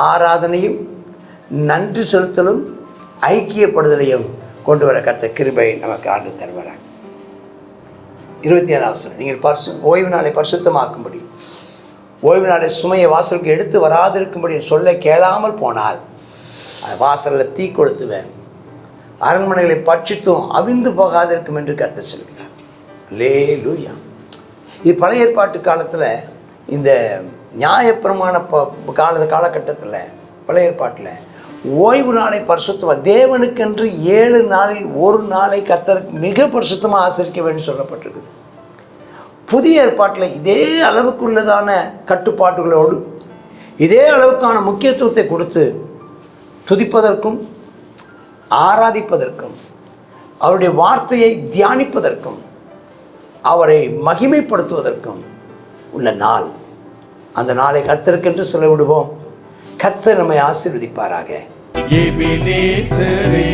ஆராதனையும் நன்றி செலுத்தலும் ஐக்கியப்படுதலையும் கொண்டு வர கர்த்தர் கிருபை நமக்கு ஆண்டு தருவாராங்க. 27 வசனம், நீங்கள் ஓய்வு நாளை பரிசுத்தமாக்கும்படி, ஓய்வு நாளை சுமையை வாசலுக்கு எடுத்து வராதிருக்கும்படி சொல்ல கேளாமல் போனால் வாசலில் தீ கொளுத்துவேன், அரண்மனைகளை பட்சித்தும் அவிந்து போகாதிருக்கும் என்று கர்த்தர் சொல்கிறார். அல்லேலூயா. இது பழைய ஏற்பாட்டு காலத்தில், இந்த நியாயப்பிரமாண காலகட்டத்தில் பழைய ஏற்பாட்டில் ஓய்வு நாளை பரிசுத்தமாக தேவனுக்கென்று 7 நாளில் ஒரு நாளை கர்த்தருக்கு மிக பரிசுத்தமாக ஆசரிக்க வேண்டும் சொல்லப்பட்டிருக்குது. புதிய ஏற்பாட்டில் இதே அளவுக்குள்ளதான கட்டுப்பாடுகளோடு இதே அளவுக்கான முக்கியத்துவத்தை கொடுத்து துதிப்பதற்கும் ஆராதிப்பதற்கும் அவருடைய வார்த்தையை தியானிப்பதற்கும் அவரை மகிமைப்படுத்துவதற்கும் உள்ள நாள். அந்த நாளை கர்த்தருக்கென்று செலவிடுவோம். கர்த்தர் நம்மை ஆசீர்வதிப்பாராக. எபினேசரே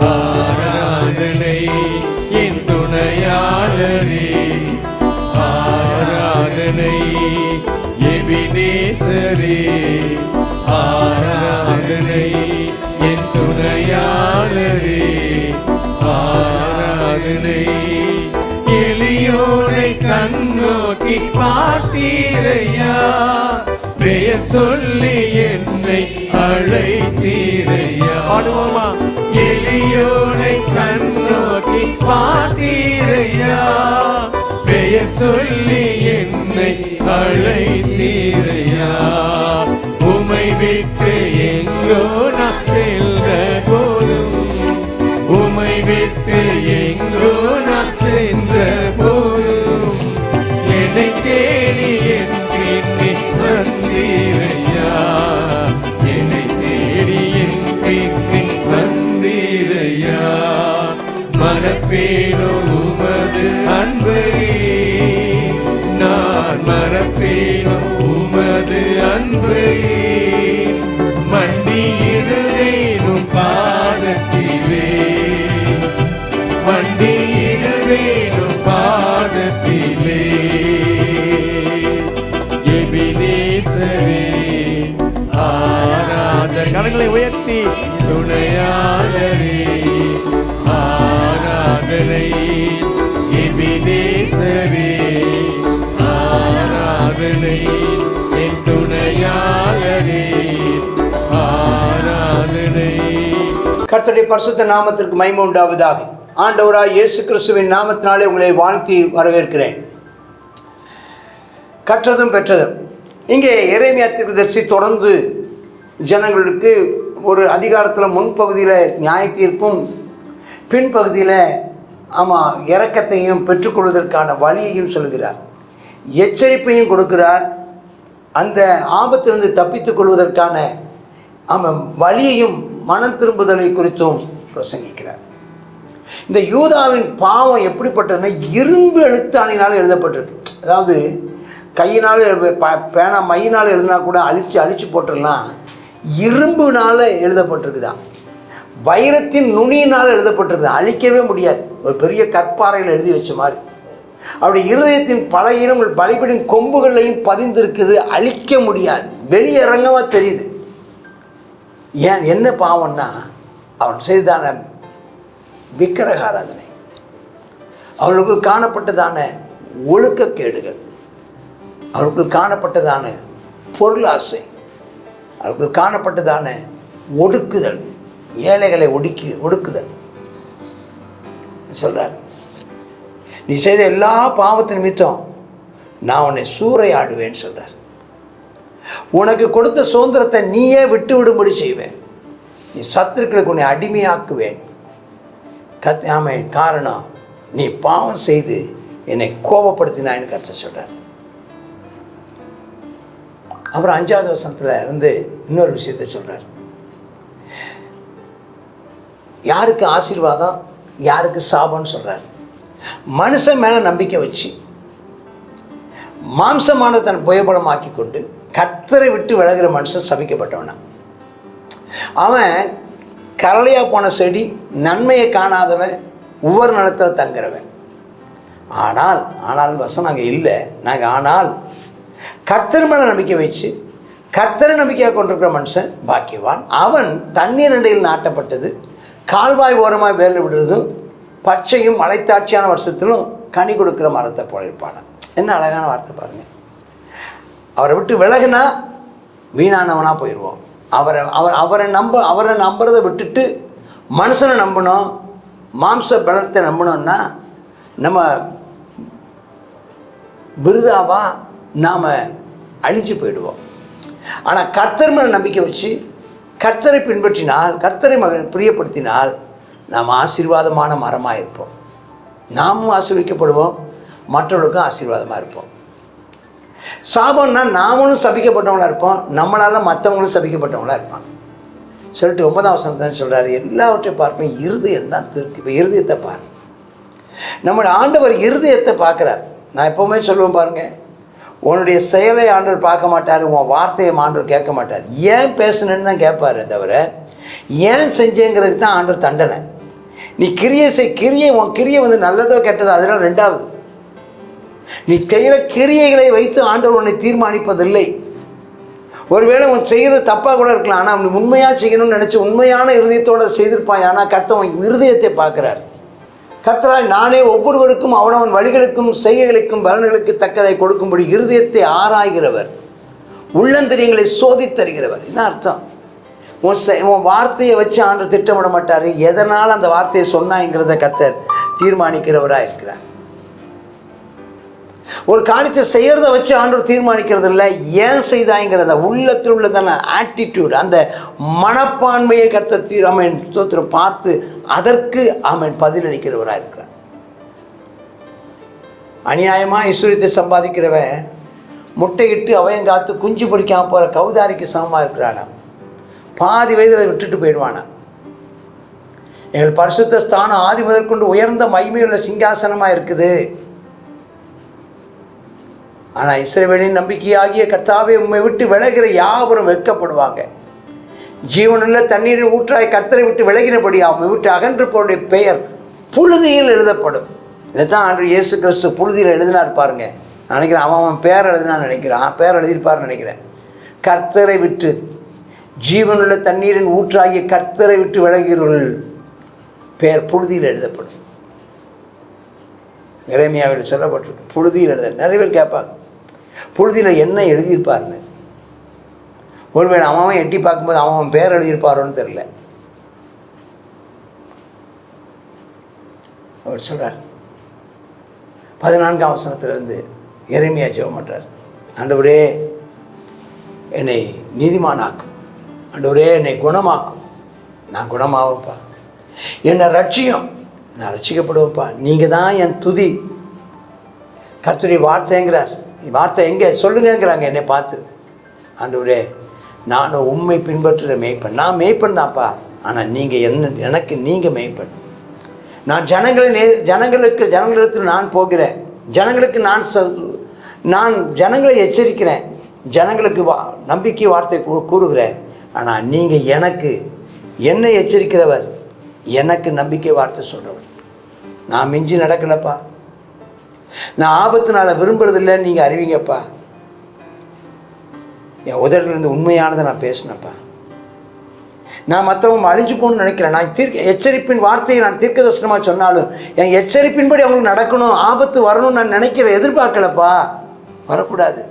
ஆராதனை, என் துணையாளரே ஆராதனை. எபினேசரே ஆராதனை, என் துணையாளரே ஆராதனை. எளியோனை கண்ணோக்கி பார்த்தீரையா, பெயர் சொல்லி என்னை அழைத்தீரையா. பாடுவோமா? எளியோனை கண்ணோக்கி பார்த்தீரையா, பெயர் சொல்லி என்னை அழைத்தீரையா. உமை விட்டு எங்கோ நான் சென்ற போதும், உமை விட்டு எங்கோ நான் சென்ற போதும், என்னை தேடி என் பின்னே வந்தீரையா, என்னை தேடி என் பின்னே வந்தீரையா. மறப்பேனோ உமது அன்பை, நான் மறப்பேனோ உமது அன்பை. மண்டியிடுவேனும் பாதத்திலே, மண்டியிடுவேனும் பாதத்திலே. எபினேசரே ஆராதனை. கரங்களை உயர்த்தி துணையாளரே ஆராதனை. எபினேசரே ஆராதனை, என் துணையாளரே ஆராதனை. கர்த்தருடைய பரிசுத்த நாமத்திற்கு மகிமை உண்டாவதாக. ஆண்டவராய் இயேசு கிறிஸ்துவின் நாமத்தினாலே உங்களை வாழ்த்தி வரவேற்கிறேன். கற்றதும் பெற்றதும். இங்கே எரேமியா தீர்க்கதரிசி தொடர்ந்து ஜனங்களுக்கு ஒரு அதிகாரத்தில் முன்பகுதியில் நியாய தீர்ப்பும் பின்பகுதியில் இரக்கத்தையும் பெற்றுக்கொள்வதற்கான வழியையும் சொல்கிறார், எச்சரிப்பையும் கொடுக்கிறார். அந்த ஆபத்திலிருந்து தப்பித்துக் கொள்வதற்கான வழியையும் மனம் திரும்புதலை குறித்தும் பிரசங்கிக்கிறார். இந்த யூதாவின் பாவம் எப்படிப்பட்டதுன்னா, இரும்பு எழுத்தாணினால் எழுதப்பட்டிருக்கு. அதாவது கையினால் பேனா மையினால் எழுதினா கூட அழிச்சு போட்டுடலாம், இரும்புனால் எழுதப்பட்டிருக்குதான். வைரத்தின் நுனியினால் எழுதப்பட்டிருக்குது, அழிக்கவே முடியாது. ஒரு பெரிய கற்பாறையில் எழுதி வச்ச மாதிரி. அவருடைய இருதயத்தின் பலகீனம் பலிபீடின் கொம்புகளையும் பதிந்திருக்குது, அழிக்க முடியாது. வெளியரங்கமாக தெரியுது. ஏன் என்ன பாவம்னா, அவன் செய்தான விக்கிரக ஆராதனை, அவர்களுக்கு காணப்பட்டதான ஒழுக்கக்கேடுகள், அவர்களுக்கு காணப்பட்டதான பொருளாசை, அவர்களுக்கு காணப்பட்டதான ஒடுக்குதல், ஏழைகளை ஒடுக்குதல் சொல்றார். நீ செய்த எல்லா பாவத்தின் நிமித்தம் நான் உன்னை சூறையாடுவேன்னு சொல்றார். உனக்கு கொடுத்த சுதந்திரத்தை நீயே விட்டு விடும்படி செய்வேன், நீ சத்துருக்களுக்கு உன்னை அடிமையாக்குவேன். காரணம் நீ பாவம் செய்து என்னை கோபப்படுத்தினான்னு கர்த்தர் சொல்றார். அப்புறம் 5வது வசனத்தில் இருந்து இன்னொரு விஷயத்தை சொல்றார். யாருக்கு ஆசீர்வாதம் யாருக்கு சாபம்னு சொல்றார். மனுஷன் மேலே நம்பிக்கை வச்சு மாம்சமான தன் புயபலமாக்கி கொண்டு கர்த்தரை விட்டு விலகிற மனுஷன் சபிக்கப்பட்டவனா. அவன் கரளையாக போன செடி, நன்மையை காணாதவன், ஒவ்வொரு நிலத்தில் தங்குறவன். ஆனால் வசனம் அங்கே இல்லை. நாங்கள் ஆனால் கர்த்தர் மேலே நம்பிக்கை வச்சு கர்த்தரை நம்பிக்கையாக கொண்டிருக்கிற மனுஷன் பாக்கியவான். அவன் தண்ணீர் அண்டையில் நாட்டப்பட்டது, கால்வாய் ஓரமாக வேலை விடுறதும், பச்சையும் மலைத்தாட்சியான வருஷத்திலும் கனி கொடுக்குற மரத்தை போல இருப்பான. என்ன அழகான வார்த்தை பாருங்கள். அவரை விட்டு விலகுனா வீணானவனாக போயிடுவோம். அவரை நம்புறதை விட்டுட்டு மனுஷனை நம்பணும், மாம்ச பலத்தை நம்பணும்னா நம்ம விருதாவா நாம் அழிஞ்சு போயிடுவோம். ஆனால் கர்த்தர் மேலே நம்பிக்கை வச்சு கர்த்தரை பின்பற்றினால், கர்த்தரை பிரியப்படுத்தினால் நாம் ஆசீர்வாதமான மரமாக இருப்போம். நாமும் ஆசீர்வதிக்கப்படுவோம், மற்றவர்களுக்கும் ஆசீர்வாதமாக இருப்போம். சாபம்னா நாமளும் சபிக்கப்பட்டவங்களாக இருப்போம், நம்மளால் மற்றவங்களும் சபிக்கப்பட்டவங்களாக இருப்பாங்க. சொல்லிட்டு 9ஆம் வசனத்தை சொல்கிறாரு, எல்லாவற்றையும் பார்ப்பேன், இருதயம் தான் திருக்கு. இப்போ இருதயத்தை பாரு. நம்முடைய ஆண்டவர் இருதயத்தை பார்க்குறார். நான் எப்போவுமே சொல்லுவேன் பாருங்கள், உன்னுடைய செயலை ஆண்டவர் பார்க்க மாட்டார், உன் வார்த்தையை ஆண்டவர் கேட்க மாட்டார். ஏன் பேசணுன்னு தான் கேட்பார் தவிர ஏன் செஞ்சேங்கிறதுக்கு தான் ஆண்டவர் தண்டனை. நீ கிரியை உன் கிரியை வந்து நல்லதோ கெட்டதோ அதெல்லாம் ரெண்டாவது. நீ செய்கிற கிரியைகளை வைத்து ஆண்டவர் உன்னை தீர்மானிப்பதில்லை. ஒருவேளை உன் செய்கிறது தப்பாக கூட இருக்கலாம், ஆனால் அவன் உண்மையாக செய்யணும்னு நினச்சி உண்மையான இருதயத்தோடு செய்திருப்பான். ஆனால் கர்த்தர் உன் இருதயத்தை பார்க்குறார். கர்த்தராய் நானே ஒவ்வொருவருக்கும் அவனவன் வழிகளுக்கும் செய்கைகளுக்கும் பலன்களுக்கு தக்கதை கொடுக்கும்படி இருதயத்தை ஆராய்கிறவர், உள்ளந்தரியங்களை சோதித்தருகிறவர். இதுதான் அர்த்தம். உன் வார்த்தையை வச்சு ஆண்டவர் திட்டமிட மாட்டார், எதனால் அந்த வார்த்தையை சொன்னாங்கிறத கர்த்தர் தீர்மானிக்கிறவராக இருக்கிறார். ஒரு காரியத்தை செய்கிறத வச்சு ஆண்டவர் தீர்மானிக்கிறது இல்லை, ஏன் செய்தாங்கிறத உள்ளத்தில் உள்ளதான ஆட்டிடியூட், அந்த மனப்பான்மையை கர்த்தர் ஸ்தோத்திரம் பார்த்து அதற்கு பதிலளிக்கிறவராக இருக்கிறார். அநியாயமாக ஐஸ்வர்யத்தை சம்பாதிக்கிறவன் முட்டையிட்டு அவயங்காத்து குஞ்சு பிடிக்காமல் போகிற கௌதாரிக்கு சமமாக இருக்கிறானா. பாதி வயதில் விட்டுட்டு போயிடுவானா. எங்கள் பரிசுத்த ஸ்தானம் ஆதி முதற்கொண்டு உயர்ந்த மகிமையுள்ள சிங்காசனமாக இருக்குது. ஆனால் இஸ்ரவேலின் நம்பிக்கையாகிய கர்த்தாவே உம்மை விட்டு விலகிற யாவரும் வெட்கப்படுவாங்க. ஜீவனுள்ள தண்ணீரின் ஊற்றாய் கர்த்தரை விட்டு விலகினபடி உம்மை விட்டு அகன்று போருடைய பெயர் புழுதியில் எழுதப்படும். இதைத்தான் ஆண்டு இயேசு கிறிஸ்து புழுதியில் எழுதினார் பாருங்க. நான் நினைக்கிறேன் அவன் பேர் எழுதினான்னு நினைக்கிறேன், பேர் எழுதியிருப்பார்னு நினைக்கிறேன். கர்த்தரை விட்டு ஜீவனுள்ள தண்ணீரின் ஊற்றாகிய கர்த்தரை விட்டு விலகிறவர்கள் பெயர் புழுதியில் எழுதப்படும். எரேமியாவில் சொல்லப்பட்டிருக்கு புழுதியில் எழுத. நிறைய பேர் கேட்பாங்க புழுதியில் என்ன எழுதியிருப்பார்னு. ஒருவேளை அவன் எட்டி பார்க்கும்போது அவன் பேர் எழுதியிருப்பாரோன்னு தெரியல. அவர் சொல்கிறார் 14ஆம் வசனத்திலிருந்து எரேமியா ஜெபம் பண்ணுறார். ஆண்டவரே என்னை நீதிமானாக்கும், ஆண்டவரே என்னை குணமாக்கும், நான் குணமாகப்பா, என்னை ரட்சியும், நான் ரட்சிக்கப்படுவேன்ப்பா, நீங்கள் தான் என் துதி. கர்த்தருடைய வார்த்தைங்கிறார். வார்த்தை எங்கே சொல்லுங்கிறாங்க என்னை பார்த்து. ஆண்டவரே நானும் உண்மை பின்பற்றுகிற மேய்ப்பன், நான் மேய்ப்பன் தான்ப்பா, ஆனால் நீங்கள் எனக்கு நீங்கள் மேய்ப்பன். நான் ஜனங்களிடத்தில் நான் போகிறேன், ஜனங்களுக்கு நான் ஜனங்களை எச்சரிக்கிறேன், ஜனங்களுக்கு நம்பிக்கை வார்த்தை கூறுகிறேன். ஆனால் நீங்கள் எனக்கு என்னை எச்சரிக்கிறவர், எனக்கு நம்பிக்கை வார்த்தை சொல்கிறவர். நான் மிஞ்சி நடக்கலப்பா, நான் ஆபத்துனால விரும்புறதில்லைன்னு நீங்கள் அறிவிங்கப்பா. என் உதட்டிலிருந்து உண்மையானதை நான் பேசினப்பா. நான் மற்றவங்க அழிஞ்சு போகணும்னு நினைக்கிறேன். நான் எச்சரிப்பின் வார்த்தையை நான் தீர்க்க தரிசனமாக சொன்னாலும் என் எச்சரிப்பின்படி அவங்களுக்கு நடக்கணும், ஆபத்து வரணும்னு நான் நினைக்கிறேன், எதிர்பார்க்கலப்பா. வரக்கூடாது.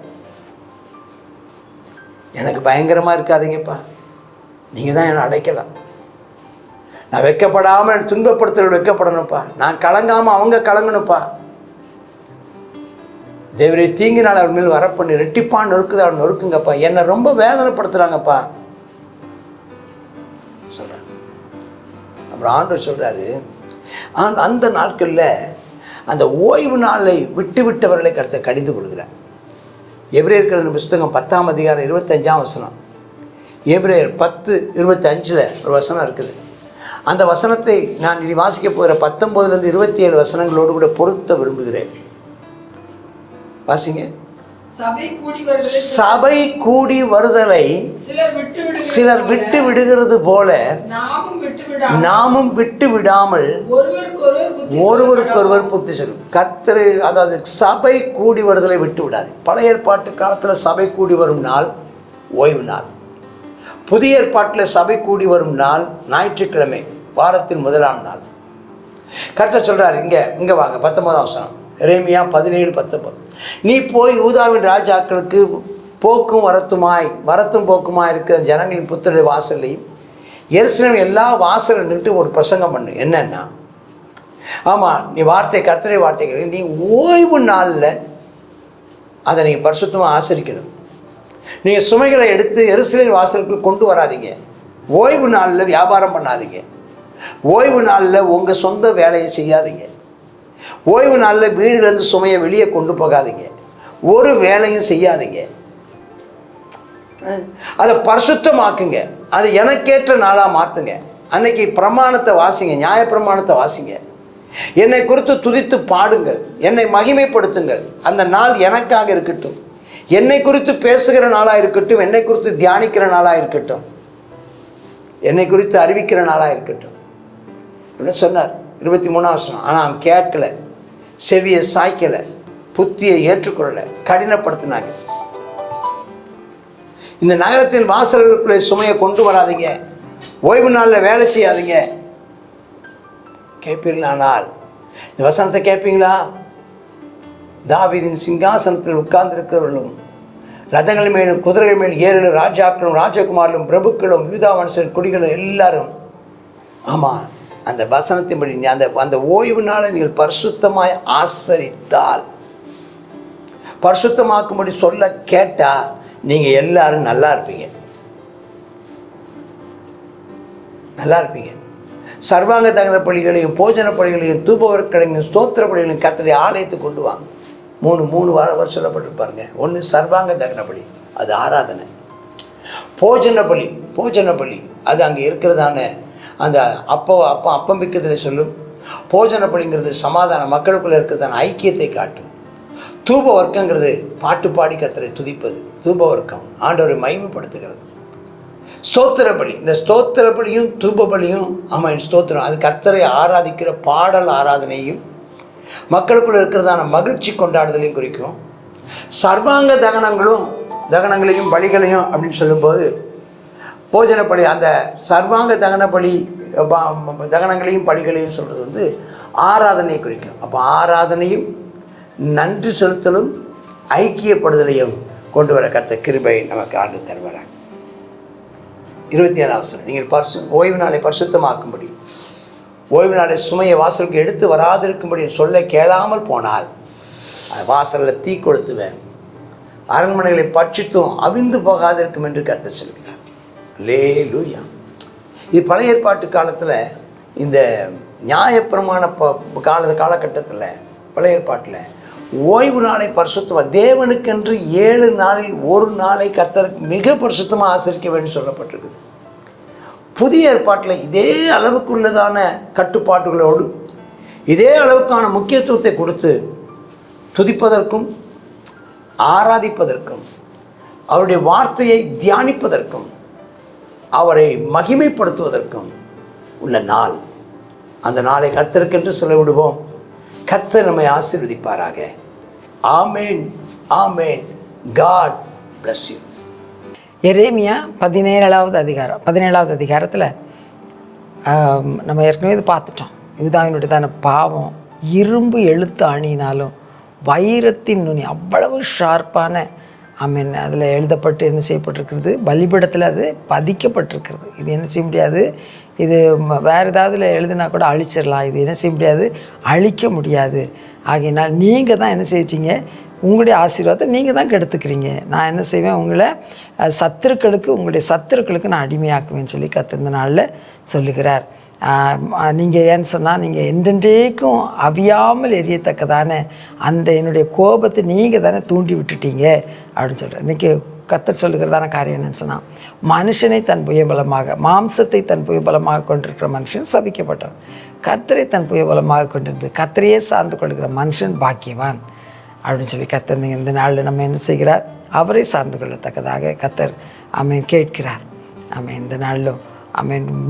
எனக்கு பயங்கரமாக இருக்காதீங்கப்பா, நீங்கள் தான் என்னை அடைக்கலாம். நான் வெட்கப்படாமல் துன்பப்படுத்துறது வெட்கப்படணும்ப்பா, நான் கலங்காமல் அவங்க கலங்கணும்ப்பா. தேவரை தீங்கினால் அவர் மேல் வரப்பண்ணி ரெட்டிப்பான் நொறுக்குது அவர் நொறுக்குங்கப்பா, என்னை ரொம்ப வேதனைப்படுத்துகிறாங்கப்பா சொல்கிறார். அப்புறம் ஆண்டவர் சொல்கிறாரு, அந்த நாட்களில் அந்த ஓய்வு நாளை விட்டு விட்டவர்களை கருத்தை கடிந்து கொள்கிறார். எபிரேயர் புஸ்தகம் 10ஆம் அதிகாரம் 25ஆம் வசனம். எபிரேயர் 10:25 ஒரு வசனம் இருக்குது. அந்த வசனத்தை நான் இனி வாசிக்க போகிற 19லேருந்து 27 வசனங்களோடு கூட பொருத்த விரும்புகிறேன். வாசிங்க. சபை கூடி வருதலை சிலர் விட்டு விடுகிறது போல நாமும் விட்டு விடாமல் ஒருவருக்கொருவர் புத்தி சொல்லும். கர்த்தர், அதாவது சபை கூடி வருதலை விட்டு விடாது. பழைய ஏற்பாட்டு காலத்தில் சபை கூடி வரும் நாள் ஓய்வு நாள். புதிய ஏற்பாட்டில் சபை கூடி வரும் நாள் ஞாயிற்றுக்கிழமை, வாரத்தின் முதலாம் நாள். கர்த்தர் சொல்கிறார், இங்கே வாங்க 19ஆம் வசனம், எரேமியா 17:19. நீ போய் யூதாவின் ராஜாக்களுக்கு வரத்தும் போக்குமாய் இருக்கிற ஜனங்களின் புத்திரருடைய வாசலையும் எருசலேமின் எல்லா வாசலும் நின்று ஒரு பிரசங்கம் பண்ணு. என்னன்னா, ஆமாம், நீ கர்த்தருடைய வார்த்தை நீ ஓய்வு நாளில் அதை நீங்கள் பரிசுத்தமாக ஆசரிக்கணும். நீங்கள் சுமைகளை எடுத்து எருசலேமின் வாசலுக்கு கொண்டு வராதீங்க. ஓய்வு நாளில் வியாபாரம் பண்ணாதீங்க. ஓய்வு நாளில் உங்கள் சொந்த வேலையை செய்யாதீங்க. ஓய்வு நாளில் வீடுலேருந்து சுமையை வெளியே கொண்டு போகாதீங்க. ஒரு வேலையும் செய்யாதீங்க. அதை பரிசுத்தமாக்குங்க. அது எனக்கேற்ற நாளாக மாற்றுங்க. அன்னைக்கு பிரமாணத்தை வாசிங்க, நியாயப்பிரமாணத்தை வாசிங்க. என்னை குறித்து துதித்து பாடுங்கள், என்னை மகிமைப்படுத்துங்கள். அந்த நாள் எனக்காக இருக்கட்டும், என்னை குறித்து பேசுகிற நாளாக இருக்கட்டும், என்னை குறித்து தியானிக்கிற நாளாக இருக்கட்டும், என்னை குறித்து அறிவிக்கிற நாளாக இருக்கட்டும் அப்படின்னு சொன்னார். 23ஆம் வசனம். ஆனால் அவன் கேட்கல, செவியை சாய்க்கலை, புத்தியை ஏற்றுக்கொள்ளலை, கடினப்படுத்தினாங்க. இந்த நகரத்தின் வாசல்களுக்குள்ளே சுமையை கொண்டு வராதிங்க. ஓய்வு நாளில் வேலை செய்யாதீங்க. கேட்பீர்களானால் இந்த வசனத்தை கேட்பீங்களா? தாவீதின் சிங்காசனத்தில் உட்கார்ந்திருக்கிறவர்களும் ரதங்கள் மேலும் குதிரைகள் மேல் ஏழு ராஜாக்களும் ராஜகுமாரிலும் பிரபுக்களும் யூதா மனுஷர் குடிகளும் எல்லாரும். ஆமாம், அந்த வசனத்தின்படி அந்த ஓய்வு நாளை நீங்கள் பரிசுத்தமாய் ஆசரித்தால், பரிசுத்தமாக்கும்படி சொல்ல கேட்டால் நீங்கள் எல்லாரும் நல்லா இருப்பீங்க. சர்வாங்க தகன பலிகளையும் போஜன பலிகளையும் தூபவர்களையும் ஸ்தோத்திர பலிகளையும் கர்த்தருடைய ஆலயத்துக்கு கொண்டு வாங்க. மூணு வாரம் சொல்லப்பட்டிருப்பாருங்க. ஒன்று சர்வாங்க தகன பலி, அது ஆராதனை. போஜன பலி அது அங்கே இருக்கிறதான அந்த அப்பம் விற்கிறதுல சொல்லும். போஜன பலிங்கிறது சமாதானம், மக்களுக்குள்ளே இருக்கிறதான ஐக்கியத்தை காட்டும். தூப வர்க்கங்கிறது பாட்டு பாடி கர்த்தரை துதிப்பது. தூப வர்க்கம் ஆண்டவரை மகிமைப்படுத்துகிறது. ஸ்தோத்திர பலி, இந்த ஸ்தோத்திர பலியும் தூப பலியும், ஆமாம் ஸ்தோத்திரம், அது கர்த்தரை ஆராதிக்கிற பாடல் ஆராதனையும் மக்களுக்குள்ள இருக்கிறதான மகிழ்ச்சி கொண்டாடுதலையும் குறிக்கும். சர்வாங்க தகனங்களையும் பலிகளையும் அப்படின்னு சொல்லும்போது, போஜன பலி, அந்த சர்வாங்க தகனங்களையும் பலிகளையும் சொல்கிறது வந்து ஆராதனையை குறிக்கும். அப்போ ஆராதனையும் நன்றி செலுத்தலும் ஐக்கியப்படுதலையும் கொண்டு வர கர்த்தர் கிருபை நமக்கு ஆண்டு தருவார். 27ஆம் வசனம். நீங்கள் ஓய்வு நாளை பரிசுத்தமாக்கும்படி, ஓய்வு நாளை சுமையை வாசலுக்கு எடுத்து வராதிருக்கும்படி சொல்ல கேளாமல் போனால் வாசலில் தீ கொளுத்துவேன், அரண்மனைகளை பட்சித்தும் அவிந்து போகாதிருக்கும் என்று கர்த்தர் சொல்கிறார். அல்லேலூயா. இது பழைய ஏற்பாட்டு காலத்தில், இந்த நியாயப்பிரமாண காலகட்டத்தில், பழைய ஏற்பாட்டில் ஓய்வு நாளை பரிசுத்தமாக தேவனுக்கென்று 7 நாளில் ஒரு நாளை கர்த்தருக்கு மிக பரிசுத்தமாக ஆசரிக்க வேண்டும் சொல்லப்பட்டிருக்குது. புதிய ஏற்பாட்டில் இதே அளவுக்குள்ளதான கட்டுப்பாடுகளோடு இதே அளவுக்கான முக்கியத்துவத்தை கொடுத்து துதிப்பதற்கும் ஆராதிப்பதற்கும் அவருடைய வார்த்தையை தியானிப்பதற்கும் அவரை மகிமைப்படுத்துவதற்கும் உள்ள நாள். அந்த நாளை கர்த்தருக்கென்று செலவிடுவோம். கர்த்தர் நம்மை ஆசீர்வதிப்பாராக. ஆமேன், ஆமேன். God bless you. எரேமியா 17வது அதிகாரத்தில் நம்ம ஏற்கனவே இது பார்த்துட்டோம். யூதாவினுடையதான பாவம் இரும்பு எழுத்து அணினாலும் வைரத்தின் நுனி அவ்வளவு ஷார்ப்பான அதில் எழுதப்பட்டு என்ன செய்யப்பட்டிருக்கிறது, பலிபீடத்தில் அது பதிக்கப்பட்டிருக்கிறது. இது என்ன செய்ய முடியாது, இது வேறு ஏதாவது எழுதுனா கூட அழிச்சிடலாம். இது என்ன செய்ய முடியாது, அழிக்க முடியாது. ஆகையினால் நீங்கள் தான் என்ன செய்யிட்டீங்க, உங்களுடைய ஆசீர்வாதத்தை நீங்கள் தான் கெடுத்துக்கிறீங்க. நான் என்ன செய்வேன், உங்களுடைய சத்துருக்களுக்கு நான் அடிமையாக்குவேன்னு சொல்லி கர்த்தர் இந்த நாளில் சொல்லுகிறார். நீங்கள் ஏன்னு சொன்னால், நீங்கள் என்றென்றைக்கும் அவியாமல் எரியத்தக்கதான அந்த என்னுடைய கோபத்தை நீங்கள் தானே தூண்டி விட்டுட்டீங்க அப்படின்னு சொல்கிறேன். இன்றைக்கி கர்த்தர் சொல்லுகிறதான காரியம் என்னென்னு சொன்னால், மனுஷனை தன் புயபலமாக, மாம்சத்தை தன் புயபலமாக கொண்டிருக்கிற மனுஷன் சபிக்கப்பட்டான். கர்த்தரை தன் புயபலமாக கொண்டிருந்து கர்த்தரையே சார்ந்து கொள்கிற மனுஷன் பாக்கியவான் அப்படின்னு சொல்லி கர்த்தர் இந்த நாளில் நம்ம என்ன செய்கிறார், அவரை சார்ந்து கொள்ளத்தக்கதாக கர்த்தர் கேட்கிறார். இந்த நாளிலும்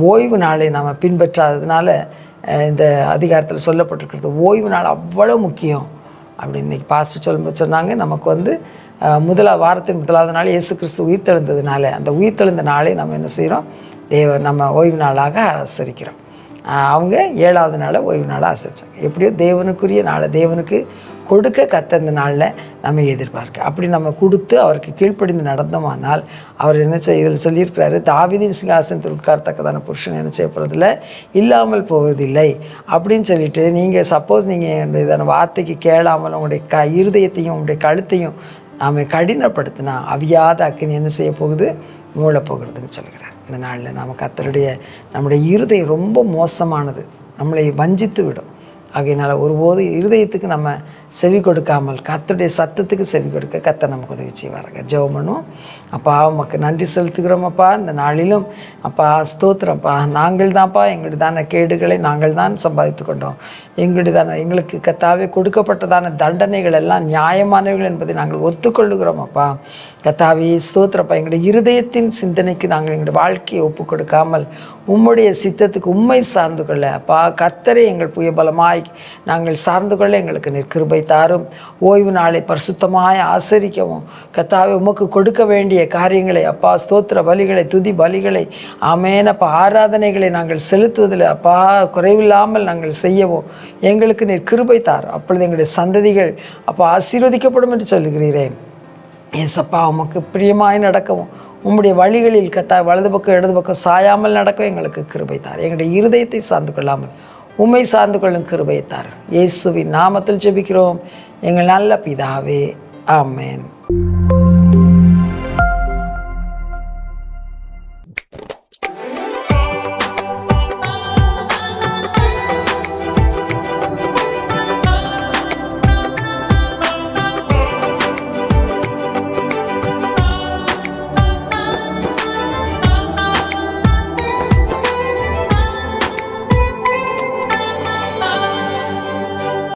ஓய்வு நாளை நாம் பின்பற்றாததுனால இந்த அதிகாரத்தில் சொல்லப்பட்டிருக்கிறது. ஓய்வு நாள் அவ்வளோ முக்கியம். அப்படின்னு இன்றைக்கி பாஸ்டர் சொல்லும்போது சொன்னாங்க, நமக்கு வந்து வாரத்தின் முதலாவது நாள் இயேசு கிறிஸ்து உயிர்த்தெழுந்ததுனால அந்த உயிர்த்தெழுந்த நாளை நம்ம என்ன செய்கிறோம், நம்ம ஓய்வு நாளாக ஆசரிக்கிறோம். அவங்க 7வது நாளை ஓய்வு நாளாக ஆசரித்தாங்க. எப்படியோ தேவனுக்குரிய நாளை தேவனுக்கு கொடுக்க கத்த நாளில் நம்ம எதிர்பார்க்க, அப்படி நம்ம கொடுத்து அவருக்கு கீழ்ப்படிந்து நடந்தோமானால் அவர் என்ன இதில் சொல்லியிருக்கிறாரு, தாவீதின் சிங்காசனத்தில் உட்காரத்தக்கதான புருஷன் என்ன செய்யப்படுறதில்ல, இல்லாமல் போவதில்லை அப்படின்னு சொல்லிட்டு, நீங்கள் சப்போஸ் நீங்கள் இதான வார்த்தைக்கு கேளாமல் உங்களுடைய இருதயத்தையும் உங்களுடைய கழுத்தையும் நாம் கடினப்படுத்தினா அவியாத அக்கினி என்ன செய்ய போகுது, மூழப்போகிறதுன்னு சொல்கிறார். இந்த நாளில் நாம் கர்த்தருடைய நம்முடைய இருதயம் ரொம்ப மோசமானது, நம்மளை வஞ்சித்து விடும். ஆகையினால் ஒருபோது இருதயத்துக்கு நம்ம செவி கொடுக்காமல் கர்த்தருடைய சத்தத்துக்கு செவி கொடுக்க கர்த்தர் நமக்கு உதவி செய்வாருங்க. ஜெபம் பண்ணுவோம். அப்பா உமக்கு நன்றி செலுத்துகிறோமப்பா. இந்த நாளிலும் அப்பா ஸ்தோத்திரம்ப்பா. நாங்கள் தான்ப்பா எங்களுதான கேடுகளை நாங்கள் தான் சம்பாதித்து கொண்டோம். எங்களுக்கு கர்த்தாவே கொடுக்கப்பட்டதான தண்டனைகள் எல்லாம் நியாயமானவைகள் என்பதை நாங்கள் ஒத்துக்கொள்ளுகிறோம். அப்பா கர்த்தாவே ஸ்தோத்திரப்பா. எங்களுடைய இருதயத்தின் சிந்தனைக்கு நாங்கள் எங்களுடைய வாழ்க்கையை ஒப்பு கொடுக்காமல் உம்முடைய சித்தத்துக்கு உம்மை சார்ந்து கொள்ள அப்பா கர்த்தரை எங்கள் புயபலமாய் நாங்கள் சார்ந்து கொள்ள எங்களுக்கு நிற்கிருபை தாரும். ஓய்வு நாளை பரிசுத்தமாய் ஆசரிக்கவும் கர்த்தாவே உமக்கு கொடுக்க வேண்டிய காரியங்களை அப்பா ஸ்தோத்திர பலிகளை துதி பலிகளை ஆமேனப்பா ஆராதனைகளை நாங்கள் செலுத்துவதில் அப்பா குறைவில்லாமல் நாங்கள் செய்யவும் எங்களுக்கு நீர் கிருபை தாரும். அப்பொழுது எங்களுடைய சந்ததிகள் அப்பா ஆசீர்வதிக்கப்படும் என்று சொல்லுகிறீரே. ஏசப்பா உமக்கு பிரியமாய் நடக்கவும் உம்முடைய வழிகளில் வலது பக்கம் இடது பக்கம் சாயாமல் நடக்கவும் எங்களுக்கு கிருபை தார். எங்களுடைய இருதயத்தை சார்ந்து கொள்ளாமல் உம்மை சார்ந்து கொள்ளும் கிருபை தார். இயேசுவின் நாமத்தில் ஜெபிக்கிறோம் எங்கள் நல்ல பிதாவே. ஆமென்.